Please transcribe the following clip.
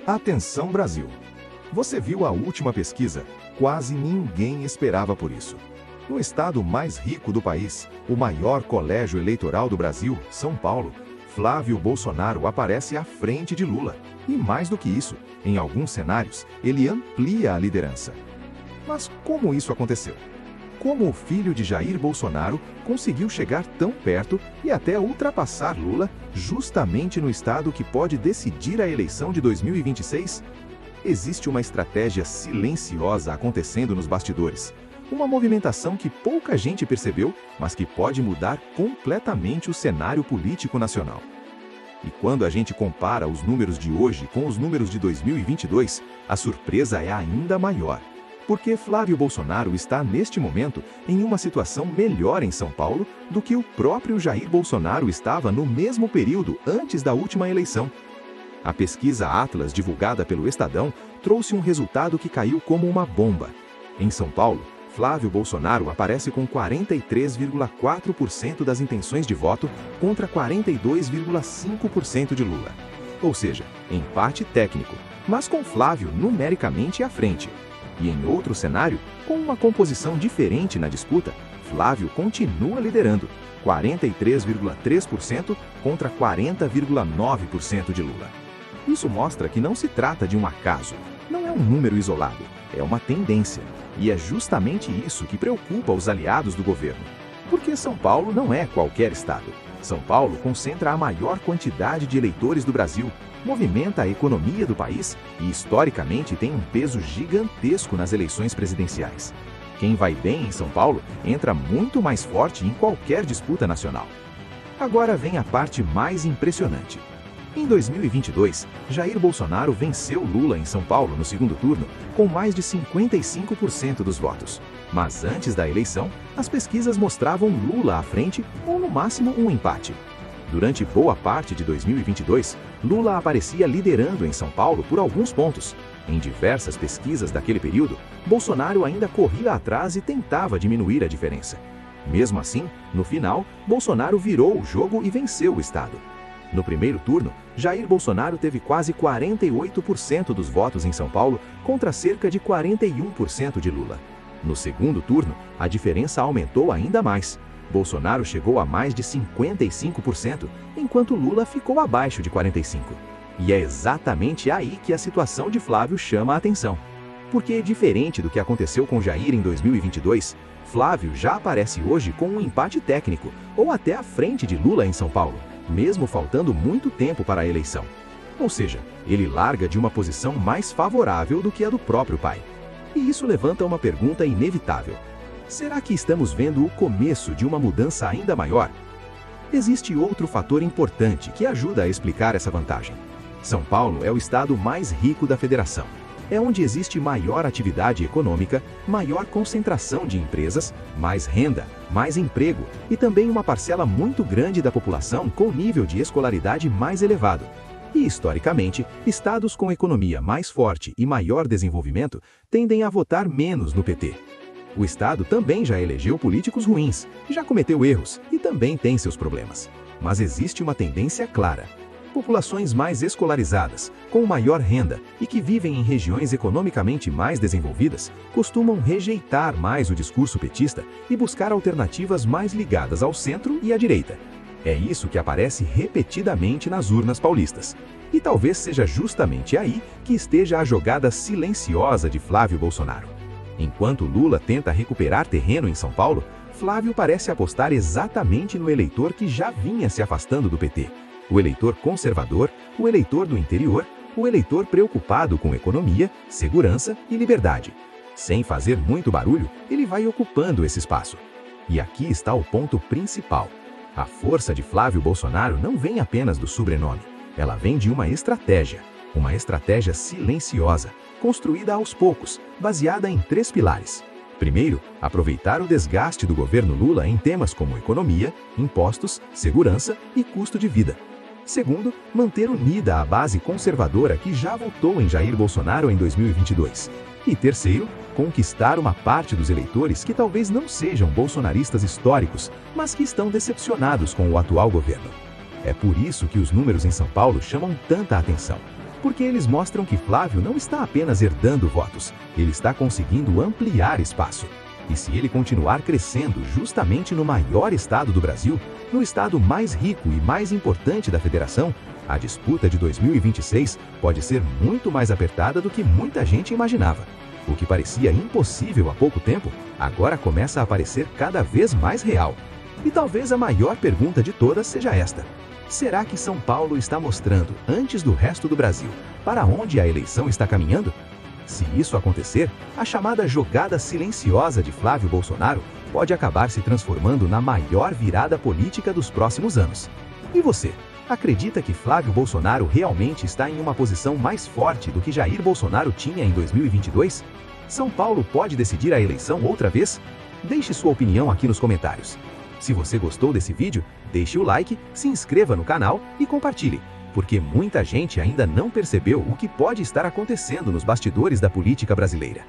Atenção, Brasil! Você viu a última pesquisa? Quase ninguém esperava por isso. No estado mais rico do país, o maior colégio eleitoral do Brasil, São Paulo, Flávio Bolsonaro aparece à frente de Lula. E mais do que isso, em alguns cenários, ele amplia a liderança. Mas como isso aconteceu? Como o filho de Jair Bolsonaro conseguiu chegar tão perto e até ultrapassar Lula, justamente no estado que pode decidir a eleição de 2026? Existe uma estratégia silenciosa acontecendo nos bastidores. Uma movimentação que pouca gente percebeu, mas que pode mudar completamente o cenário político nacional. E quando a gente compara os números de hoje com os números de 2022, a surpresa é ainda maior. Porque Flávio Bolsonaro está, neste momento, em uma situação melhor em São Paulo do que o próprio Jair Bolsonaro estava no mesmo período antes da última eleição. A pesquisa Atlas, divulgada pelo Estadão, trouxe um resultado que caiu como uma bomba. Em São Paulo, Flávio Bolsonaro aparece com 43,4% das intenções de voto contra 42,5% de Lula. Ou seja, empate técnico, mas com Flávio numericamente à frente. E em outro cenário, com uma composição diferente na disputa, Flávio continua liderando, 43,3% contra 40,9% de Lula. Isso mostra que não se trata de um acaso, não é um número isolado, é uma tendência. E é justamente isso que preocupa os aliados do governo. Porque São Paulo não é qualquer estado. São Paulo concentra a maior quantidade de eleitores do Brasil, movimenta a economia do país e, historicamente, tem um peso gigantesco nas eleições presidenciais. Quem vai bem em São Paulo entra muito mais forte em qualquer disputa nacional. Agora vem a parte mais impressionante. Em 2022, Jair Bolsonaro venceu Lula em São Paulo no segundo turno com mais de 55% dos votos. Mas antes da eleição, as pesquisas mostravam Lula à frente ou, no máximo, um empate. Durante boa parte de 2022, Lula aparecia liderando em São Paulo por alguns pontos. Em diversas pesquisas daquele período, Bolsonaro ainda corria atrás e tentava diminuir a diferença. Mesmo assim, no final, Bolsonaro virou o jogo e venceu o estado. No primeiro turno, Jair Bolsonaro teve quase 48% dos votos em São Paulo contra cerca de 41% de Lula. No segundo turno, a diferença aumentou ainda mais. Bolsonaro chegou a mais de 55%, enquanto Lula ficou abaixo de 45%. E é exatamente aí que a situação de Flávio chama a atenção. Porque, diferente do que aconteceu com Jair em 2022, Flávio já aparece hoje com um empate técnico, ou até à frente de Lula em São Paulo, mesmo faltando muito tempo para a eleição. Ou seja, ele larga de uma posição mais favorável do que a do próprio pai. E isso levanta uma pergunta inevitável. Será que estamos vendo o começo de uma mudança ainda maior? Existe outro fator importante que ajuda a explicar essa vantagem. São Paulo é o estado mais rico da federação. É onde existe maior atividade econômica, maior concentração de empresas, mais renda, mais emprego e também uma parcela muito grande da população com nível de escolaridade mais elevado. E, historicamente, estados com economia mais forte e maior desenvolvimento tendem a votar menos no PT. O estado também já elegeu políticos ruins, já cometeu erros e também tem seus problemas. Mas existe uma tendência clara. Populações mais escolarizadas, com maior renda e que vivem em regiões economicamente mais desenvolvidas, costumam rejeitar mais o discurso petista e buscar alternativas mais ligadas ao centro e à direita. É isso que aparece repetidamente nas urnas paulistas. E talvez seja justamente aí que esteja a jogada silenciosa de Flávio Bolsonaro. Enquanto Lula tenta recuperar terreno em São Paulo, Flávio parece apostar exatamente no eleitor que já vinha se afastando do PT. O eleitor conservador, o eleitor do interior, o eleitor preocupado com economia, segurança e liberdade. Sem fazer muito barulho, ele vai ocupando esse espaço. E aqui está o ponto principal. A força de Flávio Bolsonaro não vem apenas do sobrenome. Ela vem de uma estratégia silenciosa, construída aos poucos, baseada em 3 pilares. Primeiro, aproveitar o desgaste do governo Lula em temas como economia, impostos, segurança e custo de vida. Segundo, manter unida a base conservadora que já votou em Jair Bolsonaro em 2022. E terceiro, conquistar uma parte dos eleitores que talvez não sejam bolsonaristas históricos, mas que estão decepcionados com o atual governo. É por isso que os números em São Paulo chamam tanta atenção. Porque eles mostram que Flávio não está apenas herdando votos, ele está conseguindo ampliar espaço. E se ele continuar crescendo justamente no maior estado do Brasil, no estado mais rico e mais importante da federação, a disputa de 2026 pode ser muito mais apertada do que muita gente imaginava. O que parecia impossível há pouco tempo, agora começa a parecer cada vez mais real. E talvez a maior pergunta de todas seja esta: será que São Paulo está mostrando, antes do resto do Brasil, para onde a eleição está caminhando? Se isso acontecer, a chamada jogada silenciosa de Flávio Bolsonaro pode acabar se transformando na maior virada política dos próximos anos. E você, acredita que Flávio Bolsonaro realmente está em uma posição mais forte do que Jair Bolsonaro tinha em 2022? São Paulo pode decidir a eleição outra vez? Deixe sua opinião aqui nos comentários. Se você gostou desse vídeo, deixe o like, se inscreva no canal e compartilhe, porque muita gente ainda não percebeu o que pode estar acontecendo nos bastidores da política brasileira.